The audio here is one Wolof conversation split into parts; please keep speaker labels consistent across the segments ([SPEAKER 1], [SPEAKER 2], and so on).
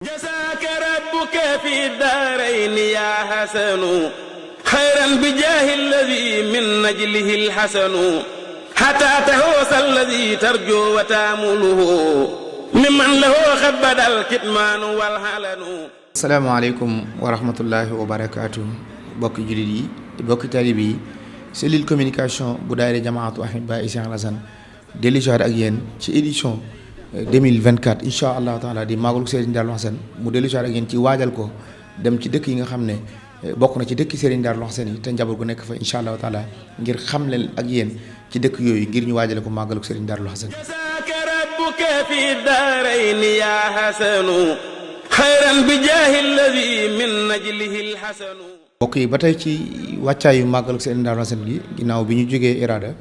[SPEAKER 1] جزاك ربك في الدارين يا حسن خيرا بجاه الذي من نجله الحسن حتى تهوس الذي ترجو وتامله ممن له خبد الكتمان والحلن.
[SPEAKER 2] asalaamaaleykum wa rahmatullahi wa barakaatu bokki jullit yi bokki taalibe yi cellule communication bu daayira jamaatu ahibaa Cheikh Alassane dellusiwaat ak yéen ci édition 2024 incha allahu taala di maagalu Serigne Darou Hassane mu dellusiwaat ak yéen ci waajal ko dem ci dëkk yi nga xam ne bokk na ci dëkk Serigne Darou Hassane yi te njaboot gu nekk fa incha allahu taala ngir xamle ak yéen ci dëkk yooyu ngir ñu waajale ko maagalu Serigne Darou Hassane.
[SPEAKER 1] جزاك ربك في الدارين يا حسن خيرا بجاه الذي من نجله الحسن.
[SPEAKER 2] mbokk yi ba tey ci wàccaayu màggalu Serigne Darou Hassane gi ginnaaw bi ñu jógee Irada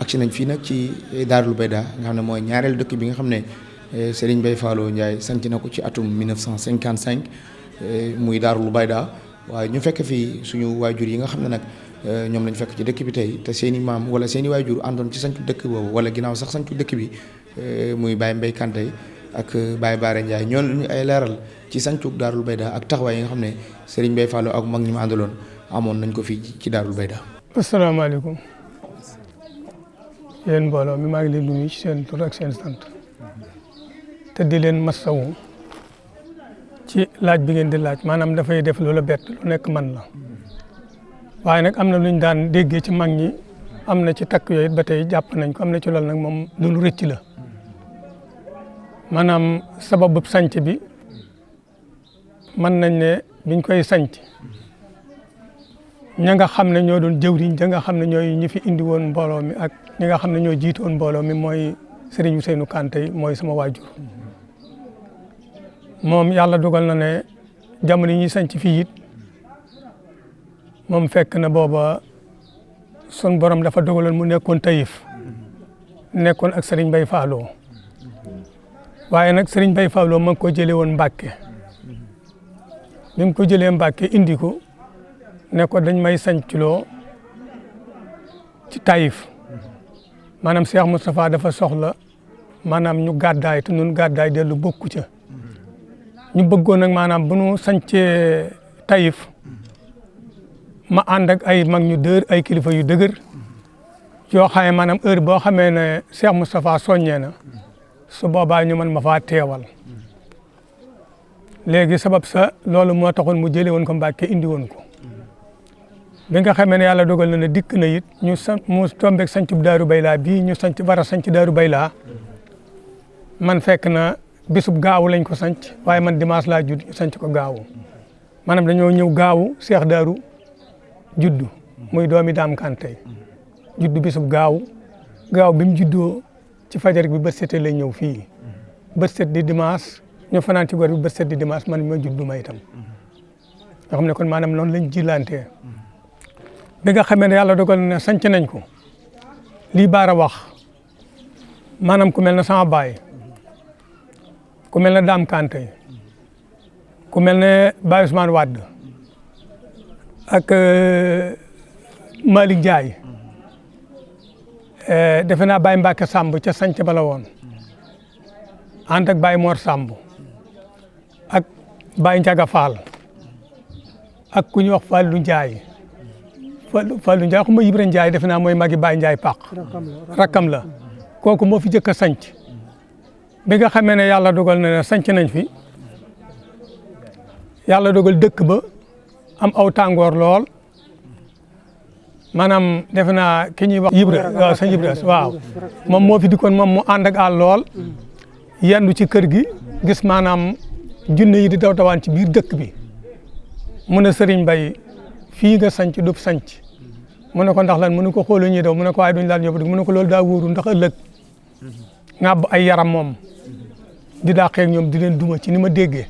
[SPEAKER 2] agsi nañ fii nag ci Daarul Bayda nga xam ne mooy ñaareelu dëkk bi nga xam ne Serigne Mbaye Fallou Ndiaye sanc na ko ci atum 1955 muy Daarul Bayda waaye ñu fekk fii suñu waajur yi nga xam ne nag ñoom lañ fekk ci dëkk bi tey te seen i maam wala seen i waajur àndoon ci sancu dëkk boobu wala ginnaaw sax sancu dëkk bi muy Baye Mbaye Kanté ak Baye Baare Ndiaye ñoon ñu ay leeral ci sancug Daarul Bayda ak taxawaay yi nga xam ne Serigne Mbaye Fallou ak mag ñi ma àndaloon amoon nañ ko fii ci Daarul Bayda.
[SPEAKER 3] asalaamaaleykum yéen mbooloo mi maa ngi leen di nuyu ci seen tur ak seen sant te di leen masawu ci laaj bi ngeen di laaj maanaam dafay def loola bett lu nekk man la waaye nag am na lu ñu daan déggee ci mag ñi am na ci takk yooyu ba tey jàpp nañ ko am na ci loolu nag moom lu rëcc la maanaam sababu sanc bi mën nañ ne biñ koy sanc ña nga xam ne ñoo doon jëwriñ ja nga xam ne ñooy ñi fi indi woon mbooloo mi ak ñi nga xam ne ñoo jiite woon mbooloo mi mooy Serigne Ousseynou Kanté mooy sama waajur moom yàlla dogal na ne jamono yi ñuy sanc fii it moom fekk na booba sun borom dafa dogaloon mu nekkoon Taïf nekkoon ak Serigne Mbaye Fallou waaye nag Serigne Mbaye Fallou ma ngi ko jëlee woon Mbàkke bi mu ko jëlee Mbàkke indi ko ne ko dañ may sancloo ci Taïf maanaam Cheikh Moustapha dafa soxla maanaam ñu gàddaay te ñun gàddaay dellu bokku ca ñu bëggoon nag maanaam bu ñu sancee Taïf ma ànd ak ay mag ñu dër ay kilifa yu dëgër yoo xam ne maanaam heure boo xamee ne Cheikh Moustapha soññee na su boobaa ñu mën ma faa teewal léegi sabab sa loolu moo taxoon mu jëlee woon ko Mbàkke indi woon ko bi nga xamee ne yàlla dogal na ne dikk na it ñu mu tombeeg sanc Daaru Bayla bii ñu sanc war a sanc Daaru Bayla man fekk na bisub gaawu lañ ko sanc waaye man dimanche laa judd ñu sanc ko gaawu maanaam dañoo ñëw gaawu Cheikh Daaru juddu muy doomi Daam Kanté juddu bisub gaaw bi mu juddoo ci fajar bi bët set lay ñëw fii bët set di dimanche ñu fanaan ci góor bi bët set di dimanche man ma juddu ma itam nga xam ne kon maanaam noonu lañ jilantee bi nga xamee ne yàlla dogal na sanc nañ ko lii baara wax maanaam ku mel na sama baay ku mel ne Daam Kanté ku mel ne Baye Ousmane Wade ak Malick Ndiaye defe naa Baye Mbacke Samb ca sanc bala woon ànd ak Baye Mor Samb ak Baye Ndiaga Fall ak ku ñuy wax Fallou Ndiaye Fallou Ndiaye xuma Ibra Ndiaye defe naa mooy magi Baye Ndiaye Paq rakkam la kooku moo fi jëkk a sanc bi nga xamee ne yàlla dogal na ne sanc nañ fi yàlla dogal dëkk ba am aw tàngoor lool maanaam defe naa ki ñuy wax Ibra waaw sëñ Ibra waaw moom moo fi dikkoon moom mu ànd ak àll lool yendu ci kër gi gis maanaam junne yi di daw dawaan ci biir dëkk bi mu ne Serigne Mbaye fii nga sanc du sanc mu ne ko ndax lan mu ne ko xooloo ñuy daw mu ne ko waaye duñ laal ñëpp mu ne ko loolu daa wóoru ndax ëllëg ngàbb ay yaram moom di dàqee ak ñoom di leen duma ci ni ma déggee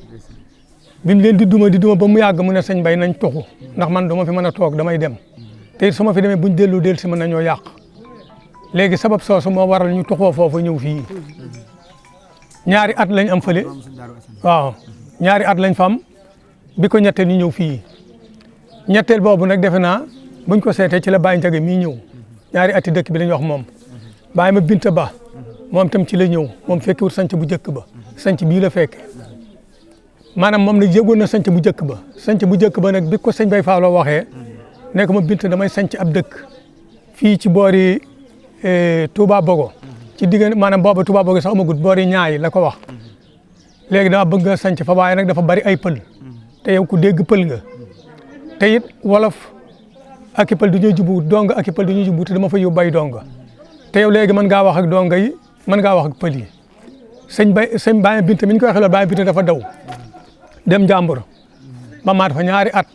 [SPEAKER 3] bi mu leen di duma ba mu yàgg mu ne sëñ Mbaye nañ toxu ndax man dama fi mën a toog damay dem te su ma fi demee buñ dellu si mën nañoo yàq léegi sabab soosu moo waral ñu toxoo foofu ñëw fii ñaari at lañ am fële waaw ñaari at lañ fa am bi ko ñetteel ñu ñëw fii ñetteel boobu nag defe naa buñ ko seetee ci la Baye Ndiaga mii ñëw ñaari ati dëkk bi lañ wax moom Baye ma Binta Ba moom tam ci la ñëw moom fekkiwut sanc bu njëkk ba sanc bii la fekke maanaam moom nag yëgoon na sanc bu njëkk ba sanc bu njëkk ba nag bi ko sëñ Bay Fallou waxee ne ko ma bint damay sanc ab dëkk fii ci boori Touba Bogo ci diggante maanaam booba Touba Bogo sax amagut boori ñaay la ko wax léegi dama bëgg nga sanc fa waaye nag dafa bari ay pël te yow ku dégg pël nga te it wolof ak i pël du ñuy jubu dong ak i pël du ñuy jubu te dama fa yóbbu ay dong te yow léegi mën ngaa wax ak dong yi mën ngaa wax ak pël yi sëñ Baye Bint mi ñu koy xelal Baye Bint dafa daw dem Njàmbur ma maat fa ñaari at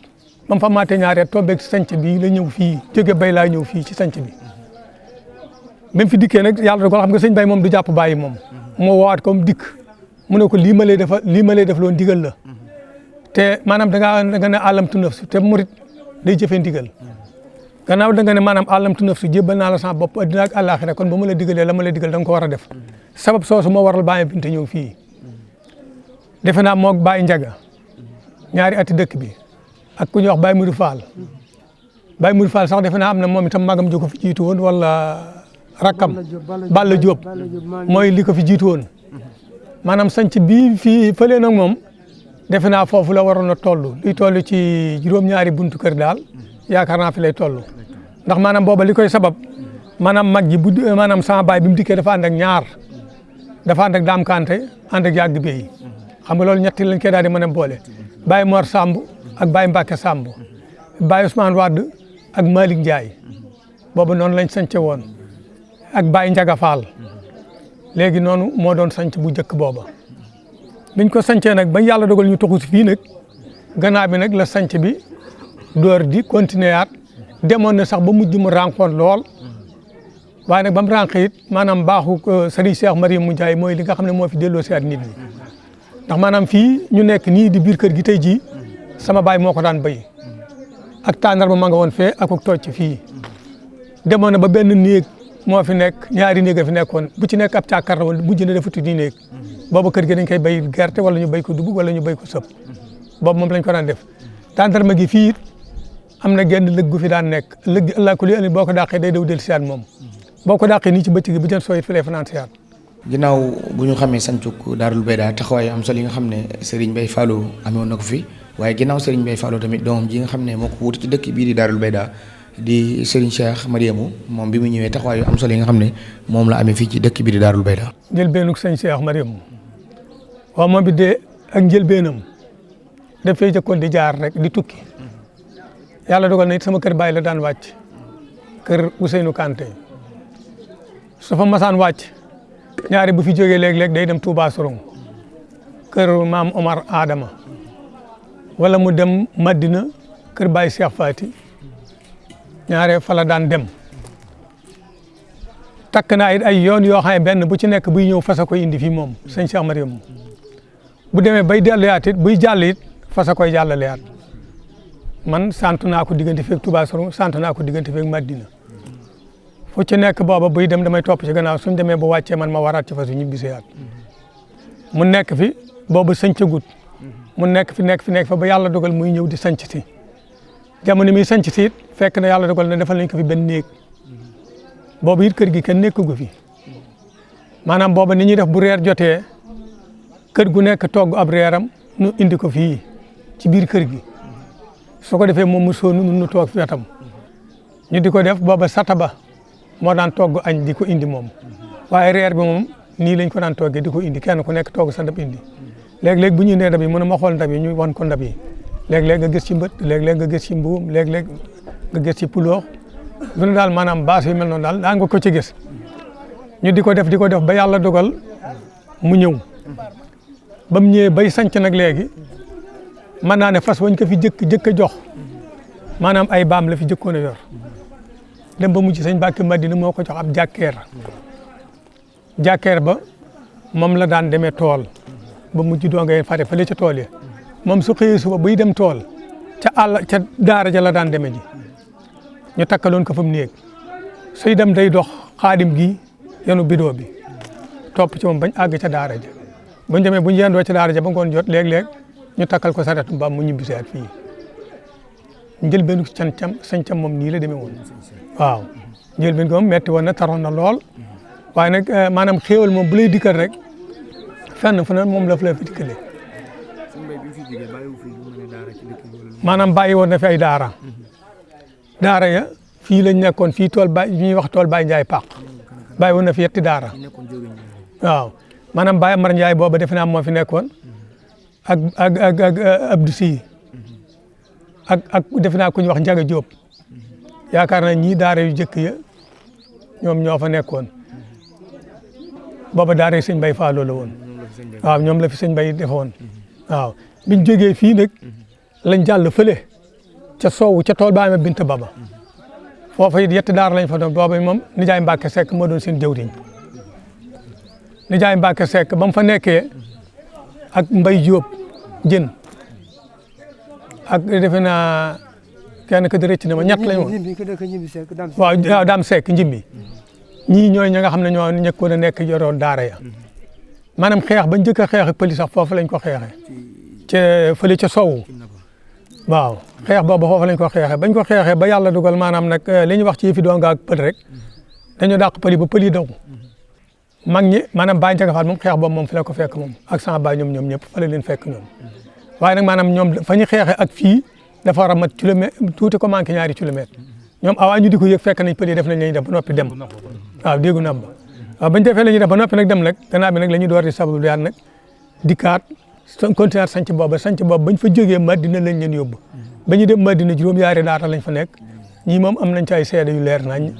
[SPEAKER 3] ba mu fa maatee ñaari at tombeeg sanc bi la ñëw fii jóge bay laa ñëw fii ci sanc bi même fi dikkee nag yàlla dogal xam nga sëñ Bay moom du jàpp bàyyi moom moo woowaat comme dikk mu ne ko lii ma lay def loon digal la te maanaam da nga ne àllamtu nafsu te murit day jëfee ndigal gannaaw da nga ne maanaam àllamtu nafsu jébbal naa la sama bopp addina ak àllaaxira kon ba ma la digalee la ma la digal da nga ko war a def sabab soosu moo waral Baye Bint ñëw fii defe naa moog Baye Njaga ñaari ati dëkk bi ak ku ñuy wax Baye Modou Fall Baye Modou Fall sax defe naa am na moom itam magam ju ko fi jiitu woon wala rakkam Balla Diop mooy li ko fi jiitu woon maanaam sanc bii fii fële nag moom defe naa foofu la waroon a toll luy toll ci juróom-ñaari buntu kër daal yaakaar naa fi lay toll ndax maanaam booba li koy sabab maanaam mag ji maanaam sama baay bi mu dikkee dafa ànd ak ñaar dafa ànd ak Daam Kanté ànd ak yàgg béy xam nga loolu ñetti lañ koy daal di mën a boole Baye Mor Samb ak Baye Mbacke Samb Baye Ousmane Wade ak Malick Ndiaye boobu noonu lañ sance woon ak Baye Ndiaga Fall léegi noonu moo doon sanc bu njëkk booba biñ ko sancee nag ba yàlla dogal ñu toxu si fii nag gannaaw bi nag la sanc bi door di continuer yaat demoon na sax ba mujj mu rànkoon lool waaye nag ba mu rànq it maanaam baaxu Serigne Cheikh Mariam Ndiaye mooy li nga xam ne moo fi delloo si at nit ñi ndax maanaam fii ñu nekk nii di biir kër gi tey jii sama baay moo ko daan béy ak tànnar ba ma nga woon fee ak tocc fii demoon na ba benn néeg moo fi nekk ñaari néeg a fi nekkoon bu ci nekk ab càkkar la woon mujj na dafa tuddi néeg boobu kër gi dañ koy béy gerte wala ñu béy ko dugub wala ñu béy ko sëb boobu moom lañ ko daan def tàndarma gi fii it am na genn lëg gu fi daan nekk lëg gi allah kulli ali boo ko dàqee day daw del siyaat moom boo ko dàqee nii ci bëccëg bu jën sooy fi lay fanaan siyaat
[SPEAKER 2] ginnaaw bu ñu xamee sancuk Daarul Bayda taxawaay am solo yi nga xam ne Serigne Bay Fallou amoon na ko fi waaye ginnaaw Serigne Bay Fallou tamit doomam ji nga xam ne moo ko wuute ci dëkk bii di Daarul Bayda di Serigne Cheikh Mariamou moom bi mu ñëwee taxawaay yu am solo yi nga xam ne moom la amee fii ci dëkk bii di Daarul Bayda.
[SPEAKER 3] njëlbeenug sëñ Cheikh Mariamou waaw moom bi de ak njëlbeenam dafay jëkkoon di jaar rek di tukki yàlla dogal na it sama kër baay la daan wàcc kër Ousseynou Kanté su fa masaan wàcc ñaari bu fi jógee léeg-léeg day dem Touba Sorong kër maam Omar Adama wala mu dem Madina kër Baye Cheikh Fati ñaare fa la daan dem takk naa it ay yoon yoo xam ne benn bu ci nekk buy ñëw fasa koy indi fii moom sëñ Cheikh Mariamou bu demee bay delluyaat it buy jàll it fasa koy jàllaleyaat man sant naa ko diggante feeg Touba Sorong sant naa ko diggante feeg Madina fu ci nekk booba buy dem damay topp ci gannaaw suñ demee bu wàccee man ma waraat ci fasu ñibbiseyaat mu nekk fi boobu sëncagut mu nekk fi fa ba yàlla dogal muy ñëw di sanc si jamono mi sanc si it fekk na yàlla dogal na defal nañ ko fi benn néeg boobu it kër gi kenn nekkagu fi maanaam booba ni ñuy def bu reer jotee kër gu nekk togg ab reeram nu indi ko fii ci biir kër gi su ko defee moom mu soonu nu toog fi wetam ñu di ko def booba sataba moo daan togg añ di ko indi moom waaye reer bi moom nii lañ ko daan toggee di ko indi kenn ku nekk togg sa ndab indi léeg-léeg bu ñu indee ndab yi mën ma xool ndab yi ñu wan ko ndab yi léeg-léeg nga gis ci mbët léeg-léeg nga gis ci mbuum léeg-léeg nga gis ci puloox lu ne daal maanaam baas yu mel noonu daal daa nga ko ci gis ñu di ko def ba yàlla dogal mu ñëw ba mu ñëwee bay sanc nag léegi mën naa ne fas wañ ko fi jëkk a jox maanaam ay baam la fi jëkkoon a yor dem ba mujj sëñ Mbàkke Madina moo ko jox ab jàkkeer ba moom la daan demee tool ba mujj doo ngay fare fële ca tool yi moom su xëyee suba buy dem tool ca daara ja la daan demee ji ñu takkaloon ko fa mu néeg suy dem day dox xaadim gi yenu bidoo bi topp ci moom bañ àgg ca daara ja buñ demee buñ yendoo ca daara ja ba ngoon jot léeg-léeg ñu takkal ko saretu mbaam mu ñibbiseet fii njëlbeenu sañcam moom nii la demee woon waaw njëlbeen ko moom metti woon na taroon na lool waaye nag maanaam xéewal moom bu lay dikkal rek fenn fu ne moom la fa lay fi dikkalee maanaam bàyyi woon na fi ay daara daara ya fii lañ nekkoon fii tool Baye ñuy wax tool Baye Ndiaye Paq bàyyi woon na fi yetti daara waaw maanaam Baye Amar Ndiaye booba defe naa moo fi nekkoon ak Abdou Sy ak defe naa ku ñuy wax Ndiaga Diop yaakaar naa ñii daara yu jëkk ya ñoom ñoo fa nekkoon booba daara yi sëñ Bay Fallou la woon waaw ñoom la fi sëñ Bay defoon waaw biñ jógee fii nag lañ jàll fële ca soowu ca tool Baye ma Binta Baba foofa it yetti daara lañ fa doon booba moom nijaay Mbacke Seck moo doon seen jëwriñ nijaay Mbacke Seck ba mu fa nekkee ak Mbay Diop jën ak defe naa kenn ka di rëcc na ma ñett lañ woon waaw Dame Seck njimbi ñii ñooy ña nga xam ne ñoo ñëkkoon a nekk yoroon daara ya maanaam xeex bañ njëkk a xeex ak pëli sax foofu lañ ko xeexee ca fële ca sowu waaw xeex boobu foofu lañ ko xeexee bañ ko xeexee ba yàlla dugal maanaam nag li ñuy wax ci yëfi doonga ak pël rek dañu dàq pëli ba pëli daw mag ñi maanaam Baye Ndiaga Fall moom xeex boobu moom fi la ko fekk moom ak sama baay ñoom ñëpp fa la leen fekk ñoom waaye nag maanaam ñoom fa ñu xeexee ak fii dafa war a mat kilomètre tuuti ko manqué ñaari kilomètre ñoom avant ñu di ko yëg fekk nañ pël yi def nañ la ñuy def ba noppi dem waaw déggu na ba waaw bañ defee la ñuy def ba noppi nag dem nag gannaaw bi nag la ñuy door di sablu yaan nag dikkaat continuer sanc boobu bañ fa jógee Madina lañ leen yóbbu ba ñu dem Madina juróom-yaari daata lañ fa nekk ñii moom am nañ ci ay seede yu leer nañ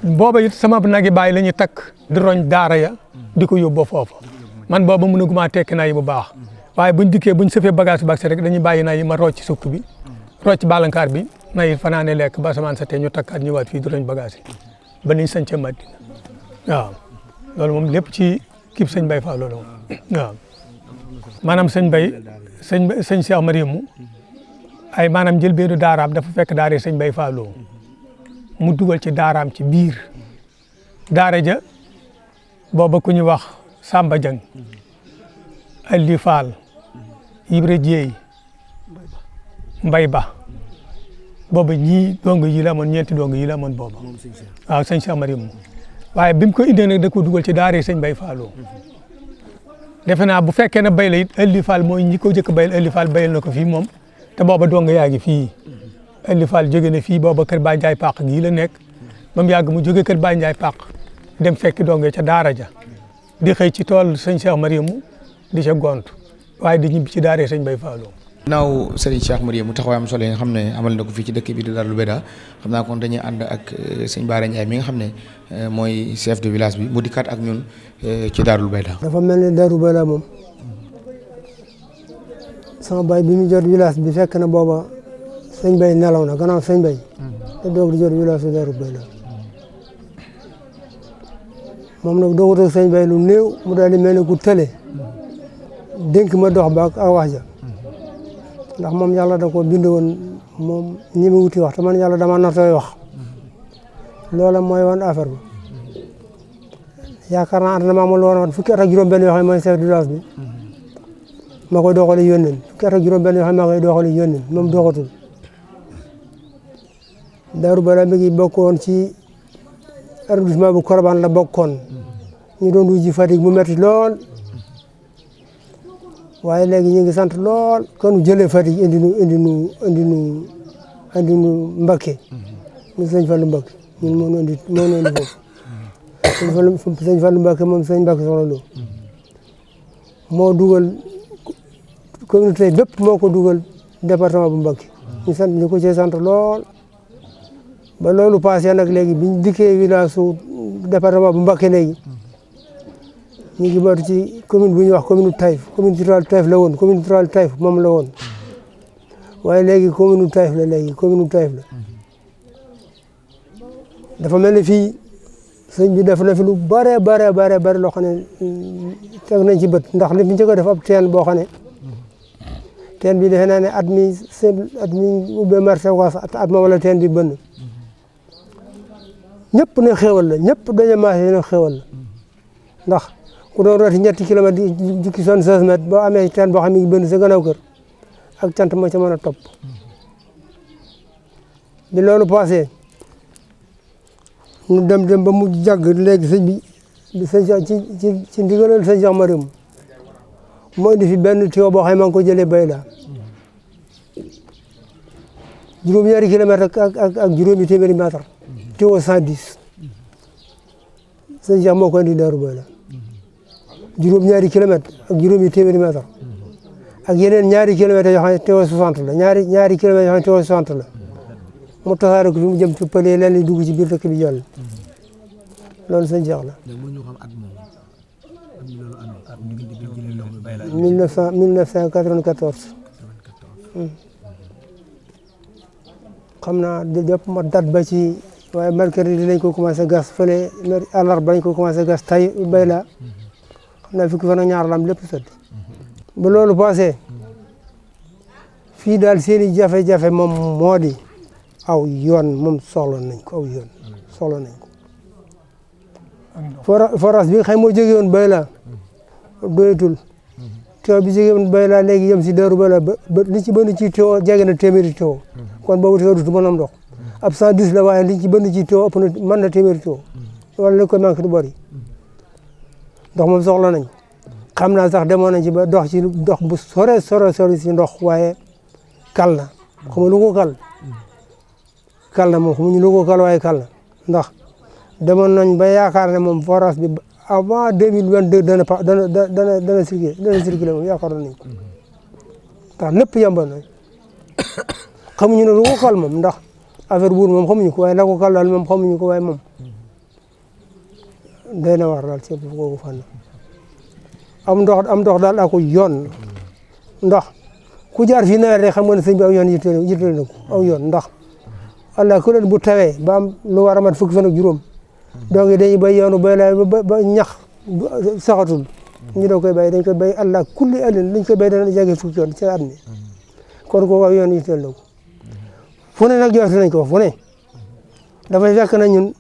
[SPEAKER 3] booba it sama nag yi bàyyi la ñuy takk di roñ daara ya di ko yóbbu foofu man booba mën a gumaa tekki naa yi bu baax waaye buñ dikkee buñ sëfee bagage bu baax rek dañuy bàyyi naa yi ma rocc sukk bi rocc balankaar bi na yi fanaane lekk ba samaan sa te ñu takkaat ñëwaat fii di roñ bagage yi ba niñ sañcee Madina waaw loolu moom lépp ci kib sëñ Bay Fall loolu waaw maanaam sëñ Bay sëñ Cheikh Mariamu ay maanaam jël beedu daaraam dafa fekk daara sëñ Bay Fall mu dugal ci daaraam ci biir daara ja booba ku ñu wax Samba Dieng Ali Fall Ibra Dieye Mbay Ba booba ñii dong yi la amoon ñeenti dong yi la amoon booba waaw sëñ Cheikh Mariamu waaye bi mu ko indee nag da ko dugal ci daara sëñ Bay Fall defe naa bu fekkee ne bay la it Ali Fall mooy ñi ko jëkk bayal Ali Fall bayal na ko fii moom te booba dong yaa ngi fii Ali Fall jóge na fii booba kër Baye Ndiaye Paq gii la nekk ba mu yàgg mu jóge kër Baye Ndiaye Paq dem fekki donge ca daara ja di xëy ci tool sëñ Cheikh Mariamu di ca gont waaye di ñibbi ci daara sëñ Bay Fall.
[SPEAKER 2] naaw Serigne Cheikh Mariamu taxawaayam solo yi nga xam ne amal na ko fii ci dëkk bi di Darou Beyda xam naa kon dañuy ànd ak sëñ Bara Ndiaye mi nga xam ne mooy chef de village bi mu dikkaat ak ñun ci Darou Beyda.
[SPEAKER 4] dafa mel ni Darou Beyda moom sama baay bi mu jot village bi fekk na booba sëñ Bay nelaw na gannaaw sëñ Bay te doog di jot village su Darou Beyda moom nag doogut ak sëñ Bay lu néew mu daal di mel ni ku tële dénk ma dox ba ak wax ja ndax moom yàlla da ko bind woon moom ñi ma wuti wax te man yàlla dama natooy wax loola mooy woon affaire bi yaakaar naa na ma amoon woon fukki at ak juróom-benn yoo xam ne mooy chef de village bi ma koy doxali yónneen fukki at ak juróom-benn yoo xam ne ma koy doxali yónneen moom doxatul Darou Beyda mi ngi bokkoon ci arrondissement bu Colobane la bokkoon ñu doon wuji Fatick mu metti lool waaye léegi ñu ngi sant lool kon jëlee Fatick indi nu Mbacké ñu sëñ Fallou Mbacké ñun moo ñu indi foofu sëñ Fallou Mbacké moom sëñ Mbacké soxla loo moo dugal communauté bépp moo ko dugal département bu Mbacké ñu sant ñu ko cee sant lool ba loolu passé nag léegi biñ dikkee village su département bu Mbacké léegi ñu ngi bootu ci commune bu ñuy wax commune Taïf commune rurale Taïf la woon commune rurale Taïf moom la woon waaye léegi commune Taïf la léegi commune Taïf la dafa mel ni fii sëñ bi def na fi lu bare loo xam ne teg nañ ci bët ndax li fi njëkk a def ab teen boo xam ne teen bi defe naa ne at mi ubbee marché was at ma wala teen bi bënn ñëpp ne xéwal la ñëpp dañu marché ne xéwal la ndax ku doon rooti ñetti kilomètre jukki 76 mètres boo amee teen boo xam ne ngi bënn sa gannaaw kër ak cant moo ca mën a topp bi loolu passé ñu dem ba mu jàgg léegi sëñ bi ci ndigalal sëñ Cheikh Mariamu moo indi fi benn tuyau boo xam ne maa ngi ko jëlee Bayla juróom-ñaari kilomètre ak juróomi téeméeri mètre tuyau 110 sëñ Cheikh moo ko indi Daaru Bayla juróom-ñaari kilomètre ak juróomi téeméeri mètre ak yeneen ñaari kilomètres yoo xam ne tuyau 60 la ñaari kilomètres yoo xam ne tuyau 60 la mu tasaare ko fi mu jëm ci pële leen li dugg ci biir dëkk bi jàll loolu sëñ Cheikh la. 1994. xam naa jàpp ma date ba ci waaye mercredi lañ ko commencé gas fële àllarba lañ ko commencé gas tay Bayla xam naa fukki fan ak ñaar la am lépp sotti ba loolu passé fii daal seen i jafe-jafe moom moo di aw yoon moom soxla nañ ko aw yoon soxla nañ ko forage bi nga xam moo jógee woon Bayla doyatul tuyau bi jógee woon Bayla léegi yem si Daaru Bayla ba li ci bënn ci tuyau jege na téeméeri tuyau kon boobu tuyau du mën a am ndox ab 110 la waaye li ci bënn ci tuyau ëpp na mën na téeméeri tuyau wala li koy manqué du bëri ndox moom soxla nañ xam naa sax demoon nañ ci ba dox ci dox bu sore si ndox waaye kal na xam nga lu ko kal na moom xamuñu lu ko kal waaye kal na ndax demoon nañ ba yaakaar ne moom forage bi avant 2022 dana circulé moom yaakaar nañ ko ndax lépp yemboon nañ xamuñu ne lu ko kal moom ndax affaire buur moom xamuñu ko waaye la ko kal daal moom xamuñu ko waaye moom day na war daal ci kooku fànn am ndox daal ak yoon ndax ku jaar fii nawet rek xam nga ne sëñ bi aw yoon yitteel na ko aw yoon ndax allah ku leen bu tawee ba am lu war a mat fukki fan ak juróom donc dañuy bay yoonu Bayla ba ñax saxatul ñu doon koy bay dañ koy bay allah kulli alin liñ koy bay dana jege fukki yoon ci at mi kon kooku aw yoon yitteel na ko fu ne nag jooytu nañ ko fu ne dafay fekk na ñun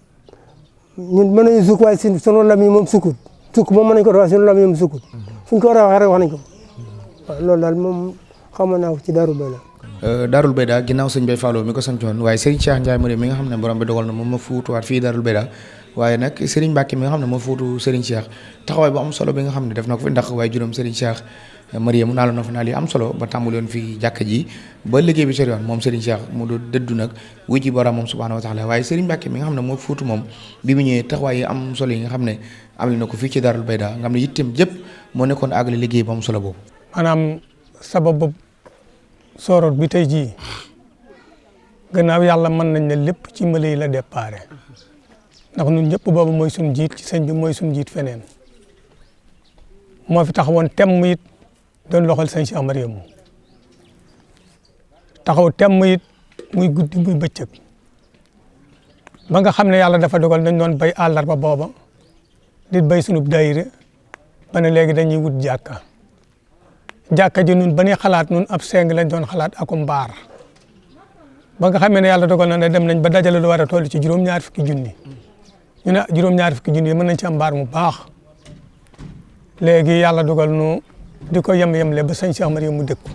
[SPEAKER 4] mën nañu sukk waaye sunu lam yi moom sukkut sukk moom mën nañu ko def waaye sunu lam yi moom sukkut fuñ ko war a waxee rek wax nañ ko waaw loolu daal moom xamoon naa ko ci Daaru Bayla.
[SPEAKER 2] Daarul Bayda ginnaaw sëñ Bay Fallou mi ko santoon waaye Serigne Cheikh Ndiaye Mari mi nga xam ne borom bi dogal na moom ma fuutuwaat fii Daarul Bayda waaye nag Serigne Mbacke mi nga xam ne moo fuutu Serigne Cheikh taxawaay bu am solo bi nga xam ne def na ko fi ndax waaye juróom Serigne Cheikh Mariam naaloon na fa naal yi am solo ba tàmbali woon fii jàkka ji ba liggéey bi sori woon moom Serigne Cheikh mu do dëddu nag wuy ci borom moom subhanahu wa taala waaye Serigne Mbacke mi nga xam ne moo fuutu moom bi mu ñëwee taxawaay yi am solo yi nga xam ne am na ko fii ci Daarul Bayda nga xam ne yittem jëpp moo nekkoon àggale liggéey bu am solo boobu.
[SPEAKER 3] maanaam sababu sooroot bi tey jii gannaaw yàlla mën nañ ne lépp ci mbale yi la déparé ndax ñun ñëpp boobu mooy suñu jiit ci sëñ bi mooy suñu jiit feneen moo fi taxawoon temm it doon loxol sëñ Cheikh Mariam taxaw temm it muy guddi muy bëccëg ba nga xam ne yàlla dafa dogal nañ doon bay àllarba booba di bay sunu daayira ba ne léegi dañuy wut jàkka ji nun ba ñuy xalaat nun ab seng lañ doon xalaat ak mbaar ba nga xamee ne yàlla dogal na ne dem nañ ba dajale lu war a toll ci juróom-ñaar fukki junni ñu ne juróom-ñaar fukki junni mën nañ ci am mbaar mu baax léegi yàlla dogal nu di ko yem-yemle ba sëñ Cheikh Mariam mu dëkku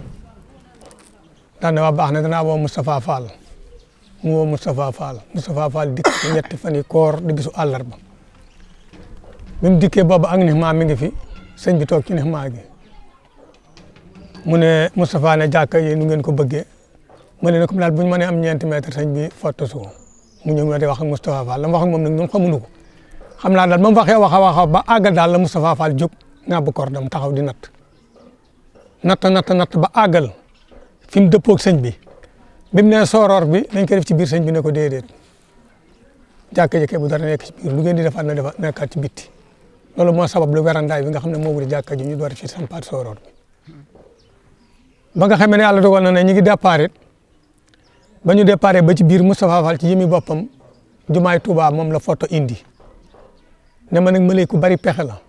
[SPEAKER 3] daan na waa baax na danaa woo Moustapha Fall mu woo Moustapha Fall dikk ci ñetti fan yi koor di bisu àllarba bi mu dikkee boobu ak nixmaa mi ngi fi sëñ bi toog ci nixmaa gi mu ne Moustapha ne jàkka yi nu ngeen ko bëggee ma ne comme daal bu ñu mënee am ñeenti mètre sëñ bi fotta su mu ñëw ma di wax ak Moustapha Fall la mu wax ak moom nag ñun xamuñu ko xam naa daal ba mu waxee wax ba àggal daal la Moustapha Fall jóg ngàbb kordam taxaw di natt ba àggal fi mu dëppoog sëñ bi mu ne sooroor bi dañ ko def ci biir sëñ bi ne ko déedéet jàkka ji kay bu dara nekk ci biir lu ngeen di defaat na defa nekkaat ci bitti loolu moo sabab lu werandaay bi nga xam ne moo wuri jàkka ji ñu door fi sampaat sooroor bi ba nga xamee ne yàlla dogal na ne ñu ngi départ it ba ñu départ ba ci biir Moustapha Fall ci yëmi boppam jumaay Touba moom la photo indi ne ma nag ma ku bari pexe la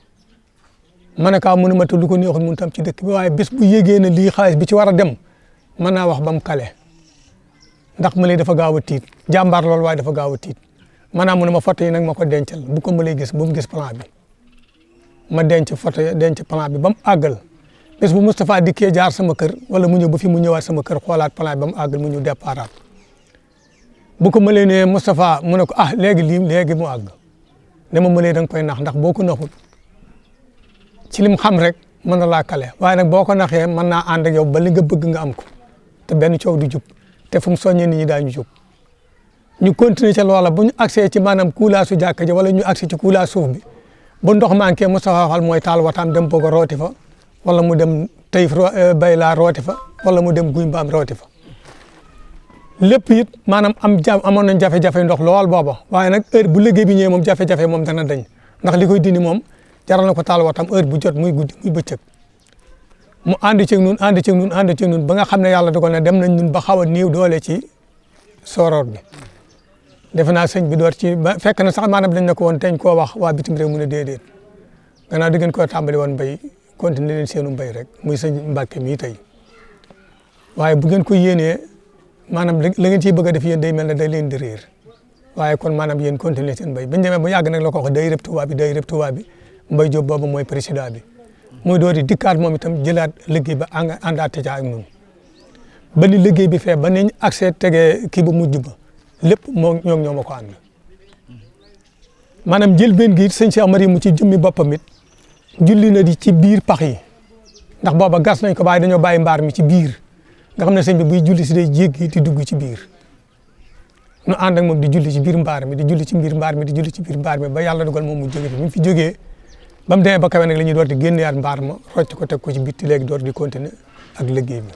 [SPEAKER 3] ma ne kaa mënu ma te lu ko neexul mun tam ci dëkk bi waaye bés bu yégee ne lii xaalis bi ci war a dem mën naa wax ba mu kale ndax ma dafa gaaw a tiit jàmbaar loolu waaye dafa gaaw a tiit maanaam mu ne ma photo yi nag ma ko dencal bu ko ma gis bu mu gis plan bi ma denc photo yi denc plan bi ba mu àggal bés bu Moustapha dikkee jaar sama kër wala mu ñëw ba fi mu ñëwaat sama kër xoolaat plan bi ba mu àggal mu ñu déparaat bu ko mëlee ne Moustapha mu ne ko léegi mu àgg ne ma mëlee da nga koy nax ndax boo ko naxul ci lim xam rek mën na laa kale waaye nag boo ko naxee mën naa ànd ak yow ba li nga bëgg nga am ko te benn coow du jub te fu mu soññee nit ñi daañu jub ñu continuer ca loola bu ñu accès ci maanaam kuulaasu jàkka ji wala ñu accès ci kuulaas suuf bi ba ndox manqué Moustapha Fall mooy taal wataam dem bëgg a rooti fa wala mu dem Taïf bay laa rooti fa wala mu dem Guy Mbaam rooti fa lépp it maanaam amoon nañ jafe-jafe ndox lool booba waaye nag heure bu liggéey bi ñëwee moom jafe-jafe moom dana dañ ndax li koy dindi moom jaral na ko taal watam heure bu jot muy guddi muy bëccëg mu ànd ceeg nun ba nga xam ne yàlla dogal na dem nañ ñun ba xaw a néew doole ci sooroor bi defe naa sëñ bi door ci ba fekk na sax maanaam dañ ne ko woon teñ koo wax waa bitim réew mu ne déedéet gannaaw di ngeen koo tàmbali woon mbéy continuer leen seenu mbéy rek muy sëñ Mbàkke mii tey waaye bu ngeen ko yéenee maanaam la ngeen ciy bëgg a def yéen day mel ne day leen di réer waaye kon maanaam yéen continuer seen mbéy bañ demee ba yàgg nag la ko wax day rëb Tuubaa bi Mbay Jóob boobu mooy président bi muy door di dikkaat moom itam jëlaat liggéey ba àndaate ca ak ñun ba ni liggéey bi fee ba niñ accès tegee kii ba mujj ba lépp ñoo ma ko ànd maanaam jël benn gi sëñ Cheikh Mari mu ci jëmmi boppam it julli na di ci biir pax yi ndax booba gas nañ ko bàyyi dañoo bàyyi mbaar mi ci biir nga xam ne sëñ bi buy julli si day jéggi di dugg ci biir nu ànd ak moom di julli ci biir mbaar mi di julli ci biir mbaar mi di julli ci biir mbaar mi ba yàlla dogal moom mu jóge fi mu fi jógee ba mu demee ba kawe nag la ñuy door di génneyaat mbaar ma rocc ko teg ko ci bitti léegi door di continuer ak liggéey bi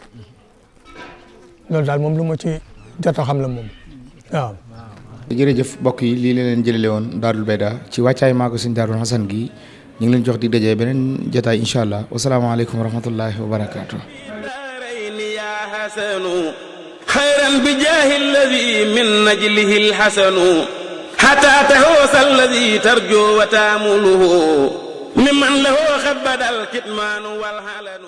[SPEAKER 3] loolu daal moom lu ma ci jot a xam la moom waaw.
[SPEAKER 2] jërëjëf mbokk yi lii la leen jëlale woon Daarul Bayda ci wàccaay maago sëñ Daaru Xasan gi ñu ngi leen jox di dajee beneen jotaay incha allah wasalaamaaleykum wa rahmatullahi wa barakaatu.
[SPEAKER 1] خيرا بجاه الذي من نجله الحسن حتى تهوس الذي ترجو وتامله ممن له خبد الكتمان والهلن